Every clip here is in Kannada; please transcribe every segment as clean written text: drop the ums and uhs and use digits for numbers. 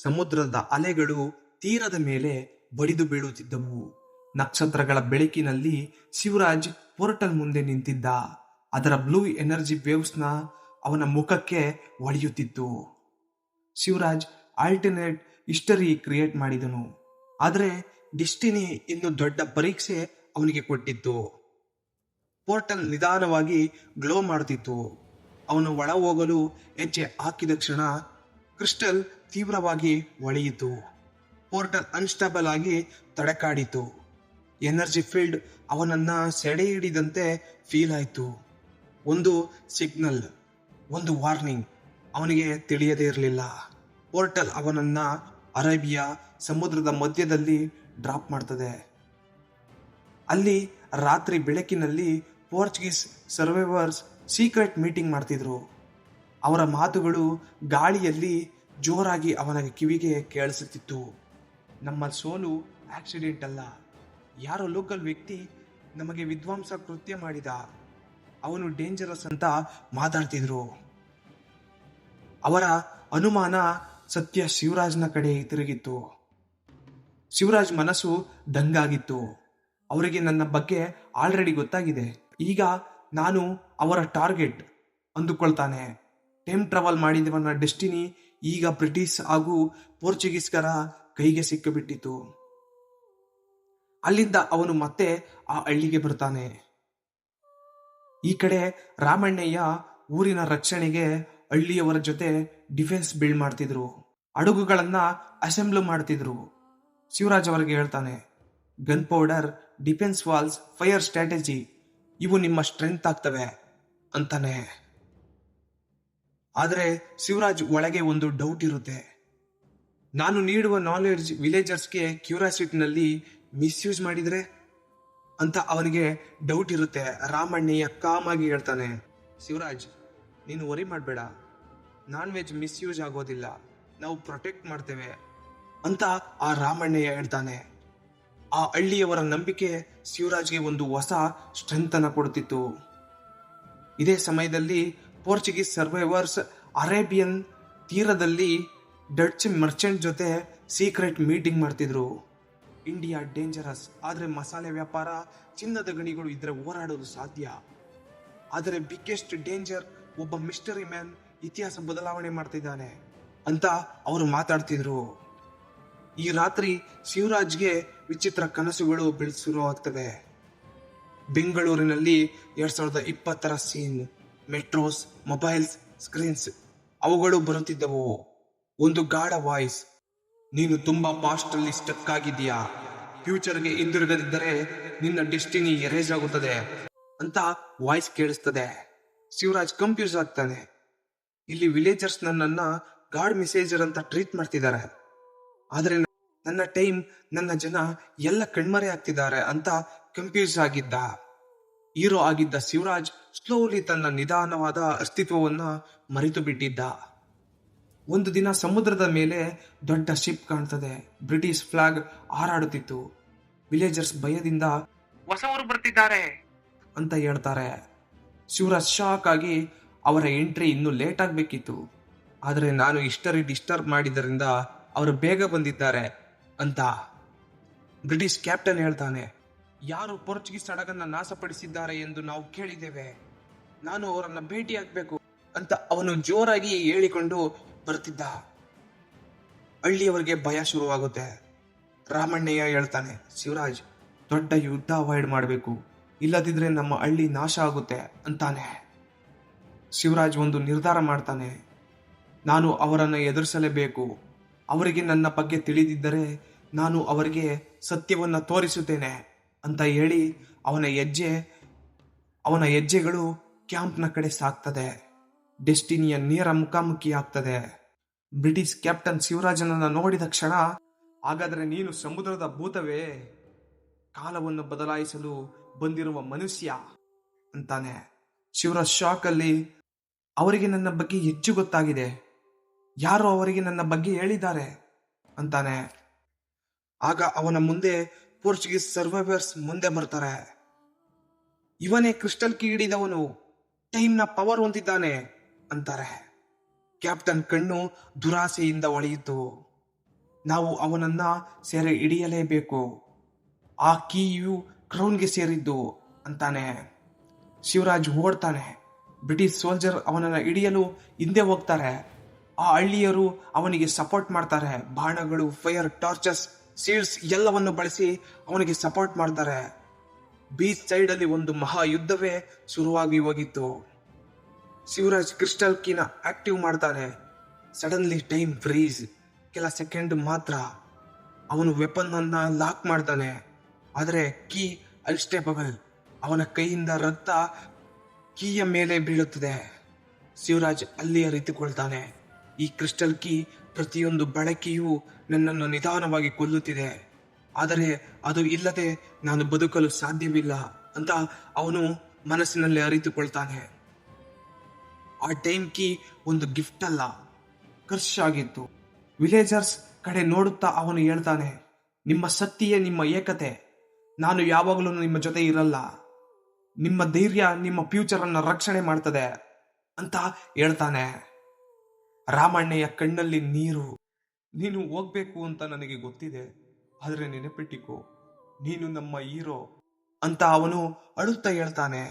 ಸಮುದ್ರದ ಅಲೆಗಳು ತೀರದ ಮೇಲೆ ಬಡಿದು ಬೀಳುತ್ತಿದ್ದವು. ನಕ್ಷತ್ರಗಳ ಬೆಳಕಿನಲ್ಲಿ ಶಿವರಾಜ್ ಪೋರ್ಟಲ್ ಮುಂದೆ ನಿಂತಿದ್ದ. ಅದರ ಬ್ಲೂ ಎನರ್ಜಿ ವೇವ್ಸ್ನ ಅವನ ಮುಖಕ್ಕೆ ಹೊಳೆಯುತ್ತಿತ್ತು. ಶಿವರಾಜ್ ಆಲ್ಟರ್ನೇಟ್ ಹಿಸ್ಟರಿ ಕ್ರಿಯೇಟ್ ಮಾಡಿದನು. ಆದರೆ ಡೆಸ್ಟಿನಿ ಇನ್ನು ದೊಡ್ಡ ಪರೀಕ್ಷೆ ಅವನಿಗೆ ಕೊಟ್ಟಿತ್ತು. ಪೋರ್ಟಲ್ ನಿಧಾನವಾಗಿ ಗ್ಲೋ ಮಾಡುತ್ತಿತ್ತು. ಅವನು ಒಳ ಹೋಗಲು ಹೆಜ್ಜೆ ಹಾಕಿದ ಕ್ಷಣ ಕ್ರಿಸ್ಟಲ್ ತೀವ್ರವಾಗಿ ಹೊಳೆಯಿತು. ಪೋರ್ಟಲ್ ಅನ್ಸ್ಟೇಬಲ್ ಆಗಿ ತಡಕಾಡಿತು. ಎನರ್ಜಿ ಫೀಲ್ಡ್ ಅವನನ್ನ ಸೆಡೆ ಹಿಡಿದಂತೆ ಫೀಲ್ ಆಯಿತು. ಒಂದು ಸಿಗ್ನಲ್, ಒಂದು ವಾರ್ನಿಂಗ್ ಅವನಿಗೆ ತಿಳಿಯದೇ ಇರಲಿಲ್ಲ. ಪೋರ್ಟಲ್ ಅವನನ್ನ ಅರೇಬಿಯಾ ಸಮುದ್ರದ ಮಧ್ಯದಲ್ಲಿ ಡ್ರಾಪ್ ಮಾಡ್ತದೆ. ಅಲ್ಲಿ ರಾತ್ರಿ ಬೆಳಕಿನಲ್ಲಿ ಪೋರ್ಚುಗೀಸ್ ಸರ್ವೈವರ್ಸ್ ಸೀಕ್ರೆಟ್ ಮೀಟಿಂಗ್ ಮಾಡ್ತಿದ್ರು. ಅವರ ಮಾತುಗಳು ಗಾಳಿಯಲ್ಲಿ ಜೋರಾಗಿ ಅವನ ಕಿವಿಗೆ ಕೇಳಿಸುತ್ತಿತ್ತು. ನಮ್ಮ ಸೋಲು ಆಕ್ಸಿಡೆಂಟ್ ಅಲ್ಲ, ಯಾರೋ ಲೋಕಲ್ ವ್ಯಕ್ತಿ ನಮಗೆ ವಿಧ್ವಂಸ ಕೃತ್ಯ ಮಾಡಿದ, ಅವನು ಡೇಂಜರಸ್ ಅಂತ ಮಾತಾಡ್ತಿದ್ರು. ಅವರ ಅನುಮಾನ ಸತ್ಯ ಶಿವರಾಜ್ನ ಕಡೆ ತಿರುಗಿತ್ತು. ಶಿವರಾಜ್ ಮನಸ್ಸು ದಂಗಾಗಿತ್ತು. ಅವರಿಗೆ ನನ್ನ ಬಗ್ಗೆ ಆಲ್ರೆಡಿ ಗೊತ್ತಾಗಿದೆ. ಈಗ ನಾನು ಅವರ ಟಾರ್ಗೆಟ್ ಅಂದುಕೊಳ್ತಾನೆ. ಟೈಮ್ ಟ್ರಾವೆಲ್ ಮಾಡಿದವನ ಡೆಸ್ಟಿನಿ ಈಗ ಬ್ರಿಟಿಷ್ ಹಾಗೂ ಪೋರ್ಚುಗೀಸ್ಗರ ಕೈಗೆ ಸಿಕ್ಕಿಬಿಟ್ಟಿತು. ಅಲ್ಲಿಂದ ಅವನು ಮತ್ತೆ ಆ ಹಳ್ಳಿಗೆ ಬರ್ತಾನೆ. ಈ ಕಡೆ ರಾಮಣ್ಣಯ್ಯ ಊರಿನ ರಕ್ಷಣೆಗೆ ಹಳ್ಳಿಯವರ ಜೊತೆ ಡಿಫೆನ್ಸ್ ಬಿಲ್ಡ್ ಮಾಡ್ತಿದ್ರು. ಹಡಗುಗಳನ್ನ ಅಸೆಂಬ್ಲ್ ಮಾಡ್ತಿದ್ರು. ಶಿವರಾಜ್ ಅವರಿಗೆ ಹೇಳ್ತಾನೆ, gun powder, defence walls, fire strategy ಇವು ನಿಮ್ಮ ಸ್ಟ್ರೆಂತ್ ಆಗ್ತವೆ ಅಂತಾನೆ. ಆದರೆ ಶಿವರಾಜ್ ಒಳಗೆ ಒಂದು ಡೌಟ್ ಇರುತ್ತೆ. ನಾನು ನೀಡುವ ನಾಲೆಡ್ಜ್ ವಿಲೇಜರ್ಸ್ಗೆ ಕ್ಯೂರಿಯಾಸಿಟಿನಲ್ಲಿ ಮಿಸ್ಯೂಸ್ ಮಾಡಿದ್ರೆ ಅಂತ ಅವನಿಗೆ ಡೌಟ್ ಇರುತ್ತೆ. ರಾಮಣ್ಣಯ್ಯ ಕಾಮಾಗಿ ಹೇಳ್ತಾನೆ, ಶಿವರಾಜ್ ನೀನು ವರಿ ಮಾಡಬೇಡ, ನಾನ್ ವೆಜ್ ಮಿಸ್ಯೂಸ್ ಆಗೋದಿಲ್ಲ, ನಾವು ಪ್ರೊಟೆಕ್ಟ್ ಮಾಡ್ತೇವೆ ಅಂತ ಆ ರಾಮಣ್ಣಯ್ಯ ಹೇಳ್ತಾನೆ. ಆ ಹಳ್ಳಿಯವರ ನಂಬಿಕೆ ಶಿವರಾಜ್ಗೆ ಒಂದು ಹೊಸ ಸ್ಟ್ರೆಂತ್ ಅನ್ನ ಕೊಡುತ್ತಿತ್ತು. ಇದೇ ಸಮಯದಲ್ಲಿ ಪೋರ್ಚುಗೀಸ್ ಸರ್ವೈವರ್ಸ್ ಅರೇಬಿಯನ್ ತೀರದಲ್ಲಿ ಡಚ್ ಮರ್ಚೆಂಟ್ ಜೊತೆ ಸೀಕ್ರೆಟ್ ಮೀಟಿಂಗ್ ಮಾಡ್ತಿದ್ರು. ಇಂಡಿಯಾ ಡೇಂಜರಸ್, ಆದರೆ ಮಸಾಲೆ ವ್ಯಾಪಾರ, ಚಿನ್ನದ ಗಣಿಗಳು ಇದ್ರೆ ಹೋರಾಡೋದು ಸಾಧ್ಯ. ಆದರೆ ಬಿಗ್ಗೆಸ್ಟ್ ಡೇಂಜರ್ ಒಬ್ಬ ಮಿಸ್ಟರಿ ಮ್ಯಾನ್ ಇತಿಹಾಸ ಬದಲಾವಣೆ ಮಾಡ್ತಿದ್ದಾನೆ ಅಂತ ಅವರು ಮಾತಾಡ್ತಿದ್ರು. ಈ ರಾತ್ರಿ ಶಿವರಾಜ್ಗೆ ವಿಚಿತ್ರ ಕನಸುಗಳು ಶುರುವಾಗ್ತವೆ. ಬೆಂಗಳೂರಿನಲ್ಲಿ 2020 ಸೀನ್, ಮೆಟ್ರೋಸ್, ಮೊಬೈಲ್ಸ್, ಸ್ಕ್ರೀನ್ಸ್ ಅವುಗಳು ಬರುತ್ತಿದ್ದವು. ಒಂದು ಗಾಢ ವಾಯ್ಸ್, ನೀನು ತುಂಬಾ ಪಾಸ್ಟ್ ಅಲ್ಲಿ ಸ್ಟಕ್ ಆಗಿದೀಯಾ, ಫ್ಯೂಚರ್ಗೆ ಹಿಂದಿರುಗದಿದ್ದರೆ ನಿನ್ನ ಡೆಸ್ಟಿನಿ ಎರೇಸ್ ಆಗುತ್ತದೆ ಅಂತ ವಾಯ್ಸ್ ಕೇಳಿಸ್ತದೆ. ಶಿವರಾಜ್ ಕನ್ಫ್ಯೂಸ್ ಆಗ್ತಾನೆ. ಇಲ್ಲಿ ವಿಲೇಜರ್ಸ್ ನನ್ನನ್ನ ಗಾಡ್ ಮೆಸೇಜರ್ ಅಂತ ಟ್ರೀಟ್ ಮಾಡ್ತಿದ್ದಾರೆ, ಆದ್ರೆ ನನ್ನ ಟೈಮ್, ನನ್ನ ಜನ ಎಲ್ಲ ಕಣ್ಮರೆ ಆಗ್ತಿದ್ದಾರೆ ಅಂತ ಕನ್ಫ್ಯೂಸ್ ಆಗಿದ್ದ. ಹೀರೋ ಆಗಿದ್ದ ಶಿವರಾಜ್ ಸ್ಲೋಲಿ ತನ್ನ ನಿಧಾನವಾದ ಅಸ್ತಿತ್ವವನ್ನ ಮರೆತು ಬಿಟ್ಟಿದ್ದ. ಒಂದು ದಿನ ಸಮುದ್ರದ ಮೇಲೆ ದೊಡ್ಡ ಶಿಪ್ ಕಾಣ್ತದೆ. British flag ಹಾರಾಡುತ್ತಿತ್ತು. ವಿಲೇಜರ್ಸ್ ಭಯದಿಂದ ಹೊಸವರು ಬರ್ತಿದ್ದಾರೆ ಅಂತ ಹೇಳ್ತಾರೆ. ಶಿವರಾಜ್ ಶಾಕ್ ಆಗಿ ಅವರ ಎಂಟ್ರಿ ಇನ್ನೂ ಲೇಟ್ ಆಗ್ಬೇಕಿತ್ತು, ಆದರೆ ನಾನು ಹಿಸ್ಟರಿ ಡಿಸ್ಟರ್ಬ್ ಮಾಡಿದ್ದರಿಂದ ಅವರು ಬೇಗ ಬಂದಿದ್ದಾರೆ ಅಂತ. ಬ್ರಿಟಿಷ್ ಕ್ಯಾಪ್ಟನ್ ಹೇಳ್ತಾನೆ, ಯಾರು ಪೋರ್ಚುಗೀಸ್ ಹಡಗನ್ನ ನಾಶಪಡಿಸಿದ್ದಾರೆ ಎಂದು ನಾವು ಕೇಳಿದ್ದೇವೆ, ನಾನು ಅವರನ್ನ ಭೇಟಿಯಾಗಬೇಕು ಅಂತ ಅವನು ಜೋರಾಗಿ ಹೇಳಿಕೊಂಡು ಬರ್ತಿದ್ದ. ಹಳ್ಳಿಯವರಿಗೆ ಭಯ ಶುರುವಾಗುತ್ತೆ. ರಾಮಣ್ಣಯ್ಯ ಹೇಳ್ತಾನೆ, ಶಿವರಾಜ್ ದೊಡ್ಡ ಯುದ್ಧ ಅವಾಯ್ಡ್ ಮಾಡಬೇಕು, ಇಲ್ಲದಿದ್ರೆ ನಮ್ಮ ಹಳ್ಳಿ ನಾಶ ಆಗುತ್ತೆ ಅಂತಾನೆ. ಶಿವರಾಜ್ ಒಂದು ನಿರ್ಧಾರ ಮಾಡ್ತಾನೆ, ನಾನು ಅವರನ್ನು ಎದುರಿಸಲೇಬೇಕು. ಅವರಿಗೆ ನನ್ನ ಬಗ್ಗೆ ತಿಳಿದಿದ್ದರೆ ನಾನು ಅವರಿಗೆ ಸತ್ಯವನ್ನ ತೋರಿಸುತ್ತೇನೆ ಅಂತ ಹೇಳಿ ಅವನ ಹೆಜ್ಜೆಗಳು ಕ್ಯಾಂಪ್ನ ಕಡೆ ಸಾಕ್ತದೆ. ಡೆಸ್ಟಿನಿಯ ನೇರ ಮುಖಾಮುಖಿ ಆಗ್ತದೆ. ಬ್ರಿಟಿಷ್ ಕ್ಯಾಪ್ಟನ್ ಶಿವರಾಜನನ್ನ ನೋಡಿದ ಕ್ಷಣ, ಹಾಗಾದರೆ ನೀನು ಸಮುದ್ರದ ಭೂತವೇ, ಕಾಲವನ್ನು ಬದಲಾಯಿಸಲು ಬಂದಿರುವ ಮನುಷ್ಯ ಅಂತಾನೆ. ಶಿವರಾಜ್ ಶಾಕ್ ಅಲ್ಲಿ, ಅವರಿಗೆ ನನ್ನ ಬಗ್ಗೆ ಹೆಚ್ಚು ಗೊತ್ತಾಗಿದೆ, ಯಾರೋ ಅವರಿಗೆ ನನ್ನ ಬಗ್ಗೆ ಹೇಳಿದ್ದಾರೆ ಅಂತಾನೆ. ಆಗ ಅವನ ಮುಂದೆ ಪೋರ್ಚುಗೀಸ್ ಸರ್ವೈವರ್ಸ್ ಮುಂದೆ ಬರ್ತಾರೆ. ಇವನೇ ಕ್ರಿಸ್ಟಲ್ ಕೀ ಹಿಡಿದವನು, ಟೈಮ್ನ ಪವರ್ ಹೊಂದಿದ್ದಾನೆ ಅಂತಾರೆ. ಕ್ಯಾಪ್ಟನ್ ಕಣ್ಣು ದುರಾಸೆಯಿಂದ ಹೊಳೆಯಿತು. ನಾವು ಅವನನ್ನ ಸೆರೆ ಹಿಡಿಯಲೇಬೇಕು. ಆ ಕೀಯು ಕ್ರೌನ್ಗೆ ಸೇರಿದ್ದು ಅಂತಾನೆ. ಶಿವರಾಜ್ ಓಡ್ತಾನೆ. ಬ್ರಿಟಿಷ್ ಸೋಲ್ಜರ್ ಅವನನ್ನ ಹಿಡಿಯಲು ಹಿಂದೆ ಹೋಗ್ತಾರೆ. ಆ ಹಳ್ಳಿಯರು ಅವನಿಗೆ ಸಪೋರ್ಟ್ ಮಾಡ್ತಾರೆ. ಬಾಣಗಳು, ಫೈರ್, ಟಾರ್ಚಸ್, ಸೀಲ್ಸ್ ಎಲ್ಲವನ್ನು ಬಳಸಿ ಅವನಿಗೆ ಸಪೋರ್ಟ್ ಮಾಡ್ತಾರೆ. ಬೀಚ್ ಸೈಡ್ ಅಲ್ಲಿ ಒಂದು ಮಹಾ ಯುದ್ಧವೇ ಶುರುವಾಗಿ ಹೋಗಿತ್ತು. ಶಿವರಾಜ್ ಕ್ರಿಸ್ಟಲ್ ಕೀನ ಆಕ್ಟಿವ್ ಮಾಡ್ತಾನೆ. Suddenly time freeze. ಕೆಲ ಸೆಕೆಂಡ್ ಮಾತ್ರ. ಅವನು ವೆಪನ್ ಅನ್ನ ಲಾಕ್ ಮಾಡ್ತಾನೆ. ಆದರೆ ಕೀ ಅನ್ಸ್ಟೇಬಲ್. ಅವನ ಕೈಯಿಂದ ರಕ್ತ ಕೀಯ ಮೇಲೆ ಬೀಳುತ್ತದೆ. ಶಿವರಾಜ್ ಅಲ್ಲಿ ಅರಿತುಕೊಳ್ತಾನೆ, ಈ ಕ್ರಿಸ್ಟಲ್ ಕೀ ಪ್ರತಿಯೊಂದು ಬಳಕೆಯೂ ನನ್ನನ್ನು ನಿಧಾನವಾಗಿ ಕೊಲ್ಲುತ್ತಿದೆ. ಆದರೆ ಅದು ಇಲ್ಲದೆ ನಾನು ಬದುಕಲು ಸಾಧ್ಯವಿಲ್ಲ ಅಂತ ಅವನು ಮನಸ್ಸಿನಲ್ಲಿ ಅರಿತುಕೊಳ್ತಾನೆ. ಆ ಟೈಮ್ ಕೀ ಒಂದು ಗಿಫ್ಟ್ ಅಲ್ಲ, ಕರ್ಷ್ ಆಗಿತ್ತು. ವಿಲೇಜರ್ಸ್ ಕಡೆ ನೋಡುತ್ತಾ ಅವನು ಹೇಳ್ತಾನೆ, ನಿಮ್ಮ ಶಕ್ತಿಯೇ ನಿಮ್ಮ ಏಕತೆ. ನಾನು ಯಾವಾಗಲೂ ನಿಮ್ಮ ಜೊತೆ ಇರಲ್ಲ. ನಿಮ್ಮ ಧೈರ್ಯ ನಿಮ್ಮ ಫ್ಯೂಚರ್ ಅನ್ನ ರಕ್ಷಣೆ ಮಾಡ್ತದೆ ಅಂತ ಹೇಳ್ತಾನೆ. ರಾಮಣ್ಣಯ್ಯ ಕಣ್ಣಲ್ಲಿ ನೀರು. ನೀನು ಹೋಗ್ಬೇಕು ಅಂತ ನನಗೆ ಗೊತ್ತಿದೆ, ಆದರೆ ನೆನಪಿಟ್ಟಿಕೋ, ನೀನು ನಮ್ಮ ಹೀರೋ ಅಂತ ಅವನು ಅಳುತ್ತಾ ಹೇಳ್ತಾನೆ.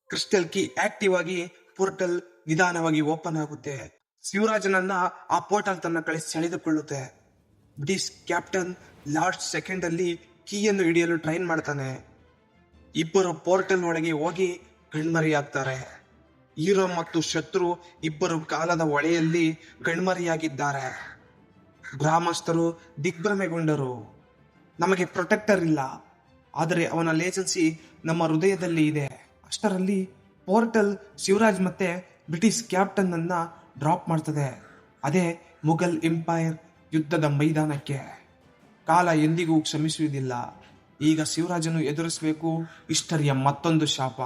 ಕ್ರಿಸ್ಟಲ್ ಕೀ ಆಕ್ಟಿವ್ ಆಗಿ ಪೋರ್ಟಲ್ ನಿಧಾನವಾಗಿ ಓಪನ್ ಆಗುತ್ತೆ. ಶಿವರಾಜನನ್ನ ಆ ಪೋರ್ಟಲ್ ತನ್ನ ಕಡೆ ಸೆಳೆದುಕೊಳ್ಳುತ್ತೆ. ಬ್ರಿಟಿಷ್ ಕ್ಯಾಪ್ಟನ್ ಲಾಸ್ಟ್ ಸೆಕೆಂಡ್ ಅಲ್ಲಿ ಕೀಯನ್ನು ಹಿಡಿಯಲು ಟ್ರೈನ್ ಮಾಡ್ತಾನೆ. ಇಬ್ಬರು ಪೋರ್ಟಲ್ ಒಳಗೆ ಹೋಗಿ ಕಣ್ಮರೆಯಾಗ್ತಾರೆ. ಹೀರೋ ಮತ್ತು ಶತ್ರು ಇಬ್ಬರು ಕಾಲದ ಹೊಳೆಯಲ್ಲಿ ಕಣ್ಮರೆಯಾಗಿದ್ದಾರೆ. ಗ್ರಾಮಸ್ಥರು ದಿಗ್ಭ್ರಮೆಗೊಂಡರು. ನಮಗೆ ಪ್ರೊಟೆಕ್ಟರ್ ಇಲ್ಲ, ಆದರೆ ಅವನ ಲೇಜೆನ್ಸಿ ನಮ್ಮ ಹೃದಯದಲ್ಲಿ ಇದೆ. ಅಷ್ಟರಲ್ಲಿ ಪೋರ್ಟಲ್ ಶಿವರಾಜ್ ಮತ್ತೆ ಬ್ರಿಟಿಷ್ ಕ್ಯಾಪ್ಟನ್ ಅನ್ನ ಡ್ರಾಪ್ ಮಾಡ್ತದೆ. ಅದೇ ಮುಘಲ್ ಎಂಪೈರ್ ಯುದ್ಧದ ಮೈದಾನಕ್ಕೆ. ಕಾಲ ಎಂದಿಗೂ ಕ್ಷಮಿಸುವುದಿಲ್ಲ. ಈಗ ಶಿವರಾಜನು ಎದುರಿಸಬೇಕು ಹಿಸ್ಟರಿಯ ಮತ್ತೊಂದು ಶಾಪ.